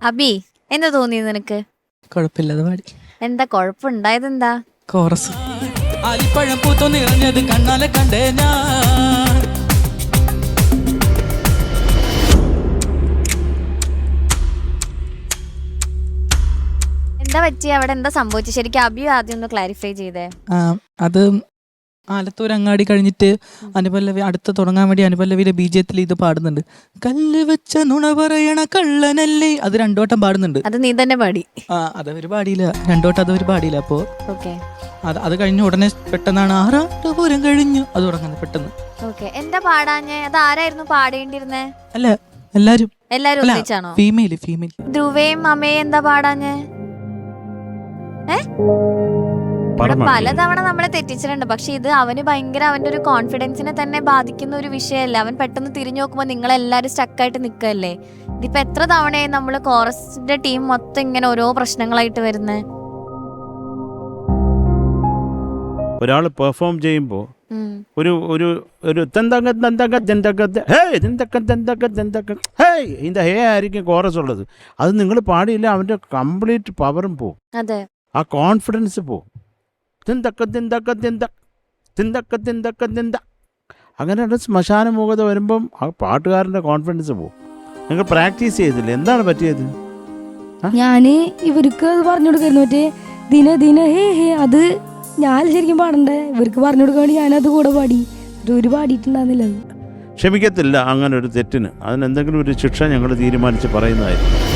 അബി, എന്താ തോന്നിയത് നിനക്ക്? കുഴപ്പമില്ലാതെ പാടി. എന്താ കുഴപ്പമുണ്ടായത്? എന്താ കോറസ് ആലിപ്പഴം പൂത്തു നിറഞ്ഞത് കണ്ണാലെ കണ്ടേ ഞാൻ. എന്താ പറ്റി? അവിടെ എന്താ സംഭവിച്ചു ശരിക്കും? അബിയും ആദ്യം ഒന്ന് ക്ലാരിഫൈ ചെയ്തേ. അത് ആലത്തൂർ അങ്ങാടി കഴിഞ്ഞിട്ട് അനുപല്ലവി അടുത്ത് തുടങ്ങാൻ വേണ്ടി അനുപല്ലവിയുടെ ബീജത്തിൽ ഇത് പാടുന്നുണ്ട്. കല്ല് വെച്ച നുണ പറയണ കള്ളനല്ലേ, അത് രണ്ടോട്ടം പാടുന്നുണ്ട്. അത് നീ തന്നെ പാടി? അതവര് പാടിയില്ല, രണ്ടോട്ടം അതവര് പാടിയില്ല. അപ്പോ അത് കഴിഞ്ഞ ഉടനെ പെട്ടെന്നാണ് ആറാട്ടുപൂരം കഴിഞ്ഞു അത് തുടങ്ങുന്നത് പെട്ടെന്ന്. എന്താ പാടാഞ്ഞേ? അത് ആരായിരുന്നു പാടേണ്ടിരുന്നേ? അല്ല, എല്ലാരും ഒന്നിച്ചാണോ? ഫീമെയിൽ. ധ്രുവയും അമ്മയും എന്താ പാടാഞ്ഞേ? പലതവണ നമ്മളെ തെറ്റിച്ചിട്ടുണ്ട്. പക്ഷെ ഇത് അവന് ഭയങ്കര അവന്റെ ഒരു കോൺഫിഡൻസിനെ തന്നെ ബാധിക്കുന്ന ഒരു വിഷയമല്ല. അവൻ പെട്ടെന്ന് തിരിഞ്ഞു നോക്കുമ്പോ നിങ്ങളെല്ലാരും സ്റ്റക്കായിട്ട് നിക്കല്ലേ. ഇതിപ്പോ എത്ര തവണയായി നമ്മള് കോറസിന്റെ ടീം മൊത്തം ഇങ്ങനെ ഓരോ പ്രശ്നങ്ങളായിട്ട് വരുന്നേ. ഒരാള് പെർഫോം ചെയ്യുമ്പോ ഒരു ഒരു ഒരു ആയിരിക്കും കോറസ് ഉള്ളത്. അത് നിങ്ങൾ പാടിയില്ല, അവന്റെ കംപ്ലീറ്റ് പവറും പോവും, ആ കോൺഫിഡൻസ് പോവും. അങ്ങനെയുള്ള ശ്മശാന മൂകത വരുമ്പം ആ പാട്ടുകാരൻ്റെ കോൺഫിഡൻസ് പോകും. നിങ്ങൾ പ്രാക്ടീസ് ചെയ്തില്ല, എന്താണ് പറ്റിയത്? ഞാന് ഇവർക്ക് അത് പറഞ്ഞു കൊടുക്കായിരുന്നു, മറ്റേ ദിന ദിന ഹേ ഹേ. അത് ഞാൻ ശരിക്കും പാടണ്ടേ, ഇവർക്ക് പറഞ്ഞു കൊടുക്കാൻ വേണ്ടി ഞാനത് കൂടെ പാടി. ഒരു പാടിയിട്ടുണ്ടായിരുന്നില്ല. അത് ക്ഷമിക്കത്തില്ല അങ്ങനെ ഒരു തെറ്റിന്. അതിനെന്തെങ്കിലും ഒരു ശിക്ഷ ഞങ്ങൾ തീരുമാനിച്ച് പറയുന്നതായിരിക്കും.